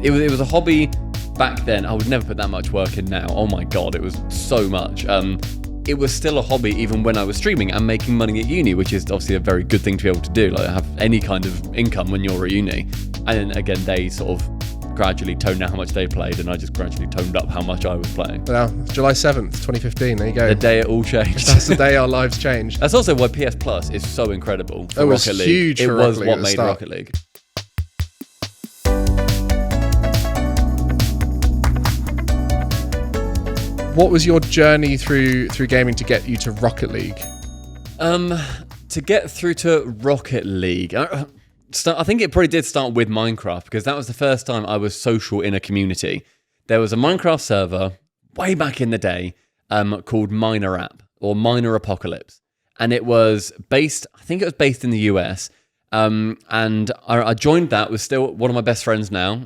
It was a hobby back then. I would never put that much work in now. Oh my God, it was so much. It was still a hobby even when I was streaming and making money at uni, which is obviously a very good thing to be able to do, like have any kind of income when you're at uni. And then again, they sort of gradually toned down how much they played, and I just gradually toned up how much I was playing. Well, it's July 7th, 2015. There you go. The day it all changed. That's the day our lives changed. That's also why PS Plus is so incredible for It was Rocket League. huge It for was Rocket League what at the made start. Rocket League. What was your journey through gaming to get you to Rocket League? To get through to Rocket League, I think it probably did start with Minecraft, because that was the first time I was social in a community. There was a Minecraft server way back in the day called Miner App, or Miner Apocalypse. And it was based, I think it was based in the US. And I joined that with still one of my best friends now.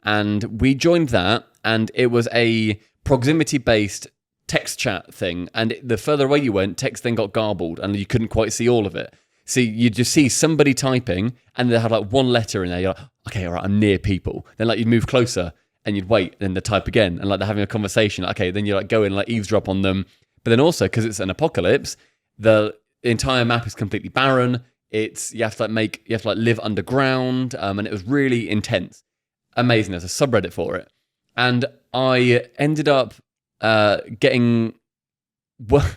And we joined that, and it was a proximity-based text chat thing. And the further away you went, text then got garbled, and you couldn't quite see all of it. So you just see somebody typing, and they had like one letter in there. You're like, okay, all right, I'm near people. Then like you'd move closer, and you'd wait, then they type again, and like they're having a conversation. Okay, then you like go in and like eavesdrop on them. But then also, because it's an apocalypse, the entire map is completely barren. You have to live underground, and it was really intense. Amazing. There's a subreddit for it, and I ended up getting. Well,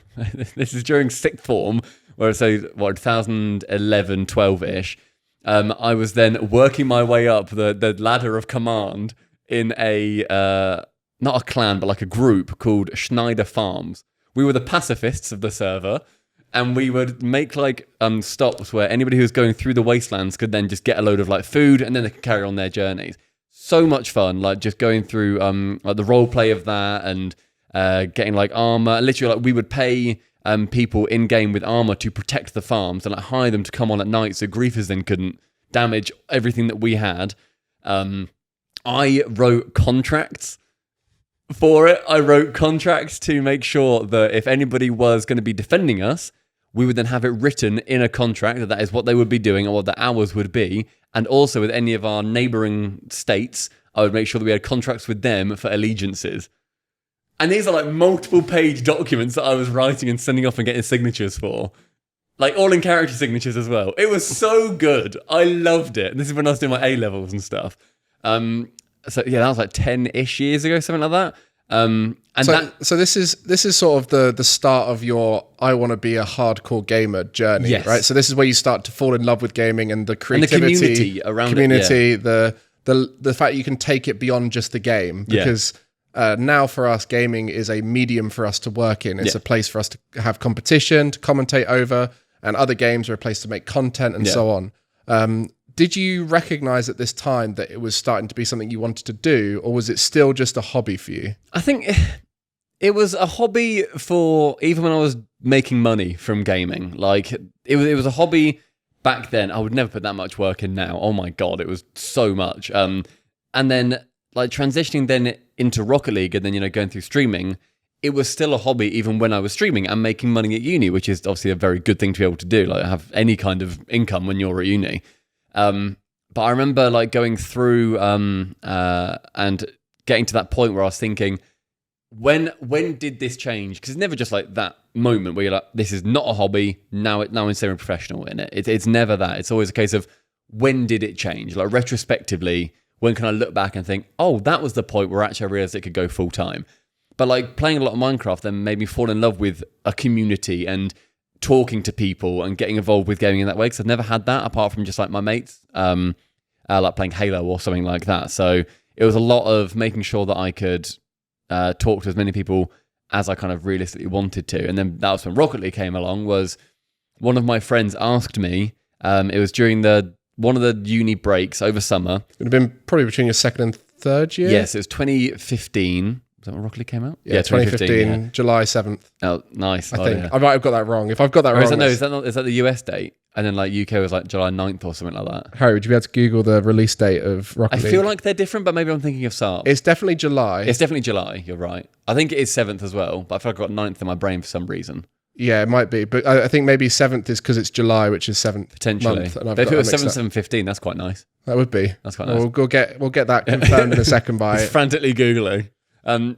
this is during sixth form, where so 2011, 12-ish. I was then working my way up the ladder of command in a not a clan, but like a group called Schneider Farms. We were the pacifists of the server, and we would make like stops where anybody who was going through the wastelands could then just get a load of like food, and then they could carry on their journeys. So much fun, like just going through like the role play of that, and getting like armor. Literally, like we would pay people in game with armor to protect the farms, and like hire them to come on at night so griefers then couldn't damage everything that we had. I wrote contracts for it. I wrote contracts to make sure that if anybody was going to be defending us, we would then have it written in a contract that is what they would be doing and what the hours would be. And also with any of our neighboring states, I would make sure that we had contracts with them for allegiances. And these are like multiple page documents that I was writing and sending off and getting signatures for. Like all in character signatures as well. It was so good. I loved it. And this is when I was doing my A-levels and stuff. So yeah, that was like 10-ish years ago, something like that. So this is sort of the start of your I want to be a hardcore gamer journey, yes. Right? So this is where you start to fall in love with gaming and the creativity, and the community around it, yeah. the fact you can take it beyond just the game, because now for us, gaming is a medium for us to work in. It's a place for us to have competition, to commentate over, and other games are a place to make content and so on. Did you recognize at this time that it was starting to be something you wanted to do, or was it still just a hobby for you? I think it was a hobby for even when I was making money from gaming. Like it was a hobby back then. I would never put that much work in now. Oh my God, it was so much. And then like transitioning then into Rocket League, and then going through streaming, it was still a hobby even when I was streaming and making money at uni, which is obviously a very good thing to be able to do. Like have any kind of income when you're at uni. But I remember like going through and getting to that point where I was thinking, when did this change? Because it's never just like that moment where you're like, this is not a hobby, now I'm semi-professional in it. It's never that. It's always a case of, when did it change? Like retrospectively, when can I look back and think, oh, that was the point where actually I realized it could go full time. But like playing a lot of Minecraft then made me fall in love with a community and talking to people and getting involved with gaming in that way, because I've never had that apart from just like my mates, like playing Halo or something like that. So it was a lot of making sure that I could talk to as many people as I kind of realistically wanted to. And then that was when Rocket League came along. Was one of my friends asked me, it was during one of the uni breaks over summer. It would have been probably between your second and third year? Yes, it was 2015. Is that when Rocket League came out? Yeah, 2015, July 7th. Oh, nice. I think. I might have got that wrong. If I've got that wrong... Is that the US date? And then like UK was like July 9th or something like that. Harry, would you be able to Google the release date of Rocket League? I feel like they're different, but maybe I'm thinking of SARP. It's definitely July. It's definitely July, you're right. I think it is 7th as well, but I feel like I got 9th in my brain for some reason. Yeah, it might be, but I think maybe 7th is because it's July, which is 7th potentially. month. But if it was 7/7/15, that's quite nice. That would be. That's quite nice. We'll get that confirmed in a second by Just frantically googling. I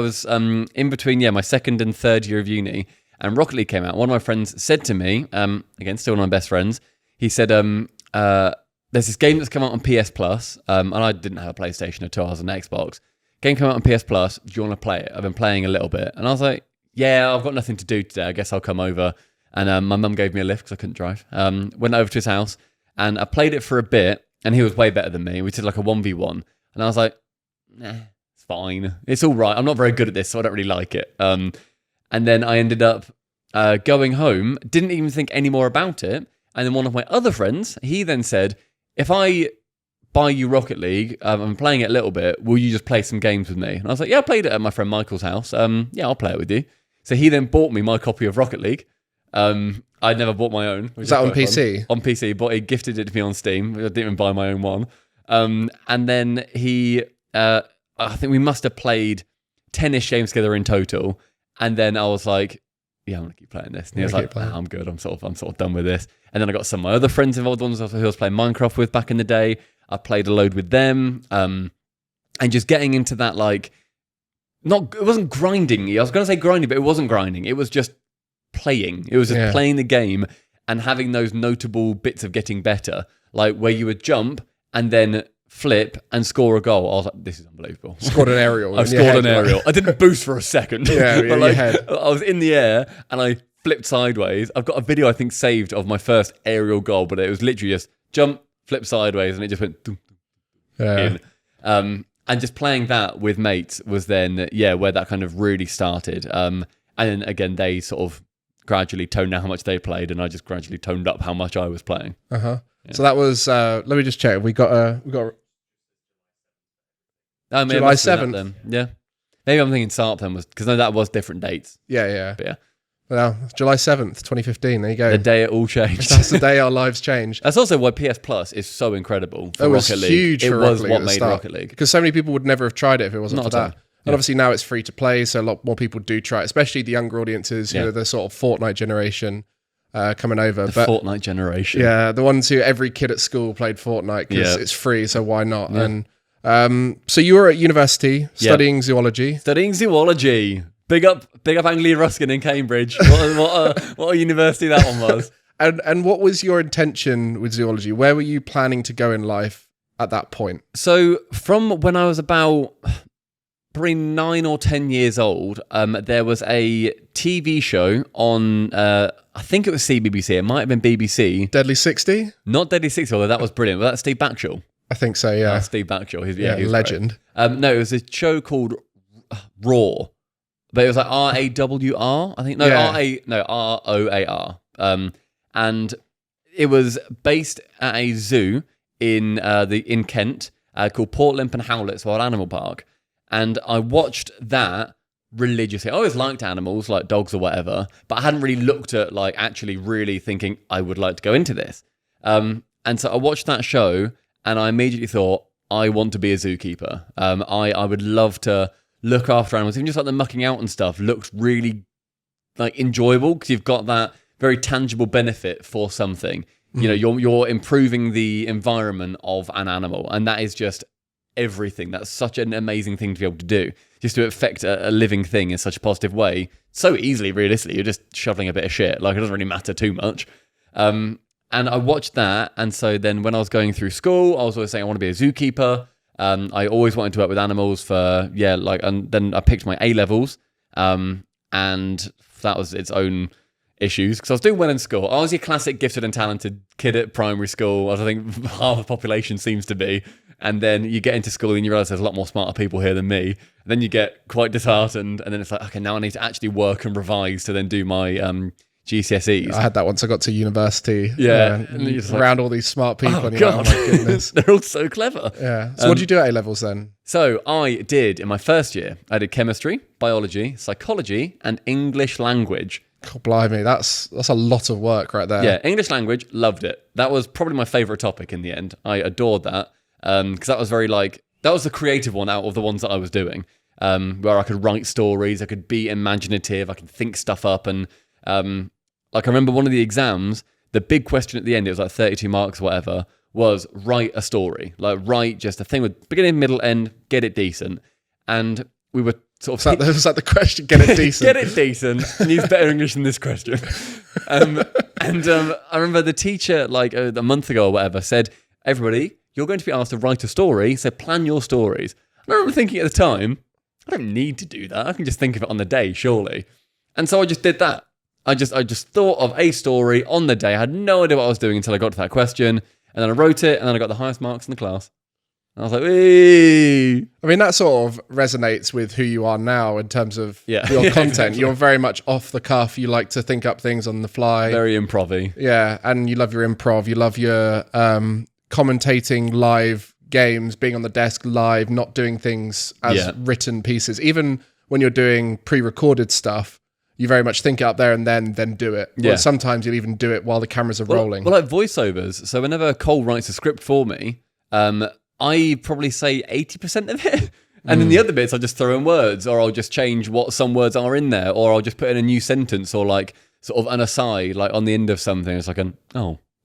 was in between my second and third year of uni, and Rocket League came out. One of my friends said to me, again, still one of my best friends, he said, there's this game that's come out on PS Plus, and I didn't have a PlayStation at all, I was on Xbox. Game came out on PS Plus, do you want to play it? I've been playing a little bit. And I was like, yeah, I've got nothing to do today, I guess I'll come over. And my mum gave me a lift because I couldn't drive. Went over to his house, and I played it for a bit, and he was way better than me. We did like a 1v1, and I was like, nah, it's fine. It's all right. I'm not very good at this, so I don't really like it. And then I ended up going home, didn't even think any more about it. And then one of my other friends, he then said, if I buy you Rocket League, I'm playing it a little bit, will you just play some games with me? And I was like, yeah, I played it at my friend Michael's house. Yeah, I'll play it with you. So he then bought me my copy of Rocket League. I'd never bought my own. Was that on PC? On PC, but he gifted it to me on Steam. I didn't even buy my own one. And then he, I think we must have played 10-ish games together in total. And then I was like, yeah, I'm going to keep playing this. And he was like, nah, I'm good. I'm sort of done with this. And then I got some of my other friends involved, ones who I was playing Minecraft with back in the day. I played a load with them. And just getting into that, like, it wasn't grinding. I was going to say grinding, but it wasn't grinding. It was just playing. It was just playing the game and having those notable bits of getting better, like where you would jump and then flip and score a goal. I was like, this is unbelievable. Scored an aerial. I've scored an aerial. I didn't boost for a second. But like, I was in the air and I flipped sideways. I've got a video, I think, saved of my first aerial goal, but it was literally just jump, flip sideways, and it just went in. And just playing that with mates was then, where that kind of really started. And then again, they sort of gradually toned down how much they played, and I just gradually toned up how much I was playing. Yeah. So that was. Let me just check. We got July 7th. Yeah, maybe I'm thinking Sarp then was because that was different dates. Yeah. But yeah. Well, July 7th, 2015. There you go. The day it all changed. That's the day our lives changed. That's also why PS Plus is so incredible for Rocket League. Huge for Rocket League. It was what made Rocket League. Because so many people would never have tried it if it wasn't for that. And obviously now it's free to play, so a lot more people do try it, especially the younger audiences who are the sort of Fortnite generation coming over. The Fortnite generation. Yeah, the ones who every kid at school played Fortnite because it's free, so why not? Yeah. And so you were at university studying zoology. Studying zoology. Big up Anglia Ruskin in Cambridge. What a university that one was. And what was your intention with zoology? Where were you planning to go in life at that point? So from when I was about probably 9 or 10 years old, there was a TV show on, I think it was CBBC. It might have been BBC. Deadly 60? Not Deadly 60, although that was brilliant. Was that Steve Backshall? I think so, yeah. Steve Backshall. He was legend. No, it was a show called Raw. But it was like RAWR, I think. ROAR. And it was based at a zoo in Kent called Port Limp and Howlett's Wild Animal Park. And I watched that religiously. I always liked animals, like dogs or whatever, but I hadn't really looked at like actually really thinking I would like to go into this. And so I watched that show and I immediately thought, I want to be a zookeeper. I would love to look after animals, even just like the mucking out and stuff looked really like enjoyable because you've got that very tangible benefit for something. You know, you're improving the environment of an animal, and that is just everything. That's such an amazing thing to be able to do, just to affect a living thing in such a positive way so easily. Realistically, you're just shoveling a bit of shit, like it doesn't really matter too much. And I watched that, and so then when I was going through school, I was always saying I want to be a zookeeper. I always wanted to work with animals and then I picked my A-levels, and that was its own issues, because I was doing well in school. I was your classic gifted and talented kid at primary school, as I think half the population seems to be, and then you get into school and you realise there's a lot more smarter people here than me, and then you get quite disheartened, and then it's like, okay, now I need to actually work and revise to then do my GCSEs. I had that once I got to university. And around all these smart people. Oh, and God. Like, oh my goodness. They're all so clever. Yeah. So what did you do at A-levels then? So I did, in my first year, I did chemistry, biology, psychology, and English language. God, blimey, that's a lot of work right there. Yeah, English language, loved it. That was probably my favourite topic in the end. I adored that, because that was that was the creative one out of the ones that I was doing, where I could write stories, I could be imaginative, I could think stuff up, and Like I remember one of the exams, the big question at the end, it was like 32 marks or whatever, was write a story. Like write just a thing with beginning, middle, end, get it decent. And we were sort of... Was that the question? Get it decent. Get it decent. Needs better English than this question. I remember the teacher, like a month ago or whatever, said, everybody, you're going to be asked to write a story, so plan your stories. And I remember thinking at the time, I don't need to do that. I can just think of it on the day, surely. And so I just did that. I just thought of a story on the day. I had no idea what I was doing until I got to that question. And then I wrote it, and then I got the highest marks in the class. And I was like, wee. I mean, that sort of resonates with who you are now in terms of your content. Exactly. You're very much off the cuff. You like to think up things on the fly. Very improv-y. Yeah, and you love your improv. You love your commentating live games, being on the desk live, not doing things as written pieces. Even when you're doing pre-recorded stuff, you very much think it up there and then do it. Yeah. Or sometimes you'll even do it while the cameras are rolling. Well, like voiceovers. So whenever Cole writes a script for me, I probably say 80% of it. And then the other bits, I just throw in words, or I'll just change what some words are in there, or I'll just put in a new sentence, or like sort of an aside, like on the end of something. It's like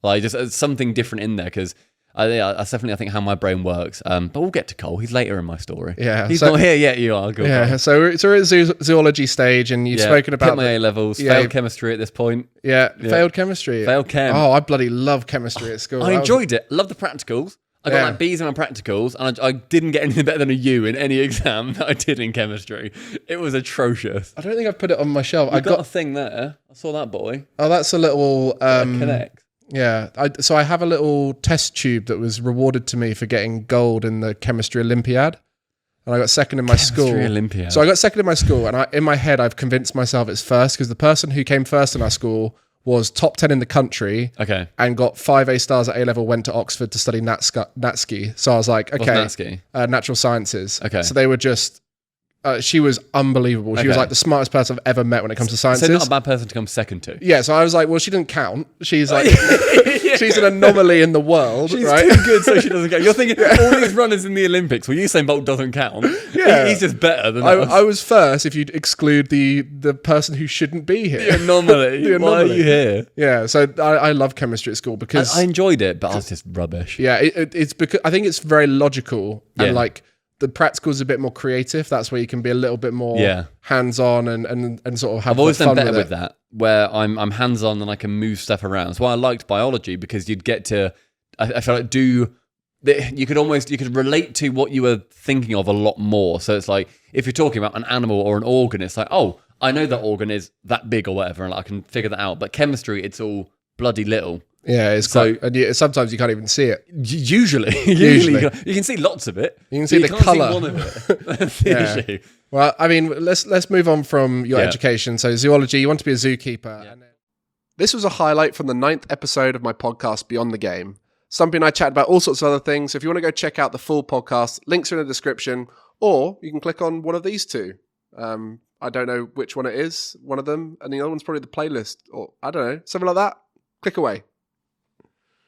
like just something different in there, because that's definitely, I think, how my brain works. But we'll get to Cole. He's later in my story. Yeah, he's not here yet. You are. Yeah. So we're at zoology stage, and you've spoken about my A levels. Failed chemistry at this point. Yeah, failed chemistry. Failed chem. Oh, I bloody love chemistry at school. I enjoyed it. Love the practicals. I got like B's in my practicals, and I didn't get anything better than a U in any exam that I did in chemistry. It was atrocious. I don't think I've put it on my shelf. I got a thing there. I saw that boy. Oh, that's a little Connect. Yeah, so I have a little test tube that was rewarded to me for getting gold in the chemistry Olympiad, and I got second in my school. Olympiad. So I got second in my school, and in my head I've convinced myself it's first, because the person who came first in our school was top 10 in the country. Okay. And got 5 A stars at A level, went to Oxford to study Natski. So I was like, okay, Natski? Natural sciences. Okay. So they were just. She was unbelievable. She was like the smartest person I've ever met when it comes to sciences. So not a bad person to come second to. Yeah, so I was like, well, she didn't count. She's like, she's an anomaly in the world, she's right? Too good, so she doesn't count. You're thinking all these runners in the Olympics, well, Usain Bolt doesn't count. Yeah, he's just better than us. I was first if you'd exclude the person who shouldn't be here. The anomaly. Why are you here? Yeah, so I love chemistry at school because I enjoyed it, but I was just rubbish. Yeah, it's because I think it's very logical and like. The practical is a bit more creative. That's where you can be a little bit more hands-on and sort of have I've always fun done better with that, where I'm hands-on and I can move stuff around. That's why I liked biology, because you'd get to, I feel like you could relate to what you were thinking of a lot more. So it's like, if you're talking about an animal or an organ, it's like, oh, I know that organ is that big or whatever, and I can figure that out. But chemistry, it's all bloody little. Yeah, it's quite, and sometimes you can't even see it. Usually. You can see lots of it. You can see the colour. One of it. That's the issue. Well, I mean, let's move on from your education. So zoology, you want to be a zookeeper. Yeah. This was a highlight from the 9th episode of my podcast, Beyond the Game. Stumpy and I chat about all sorts of other things. So if you want to go check out the full podcast, links are in the description, or you can click on one of these two. I don't know which one it is, one of them, and the other one's probably the playlist, or I don't know, something like that. Click away.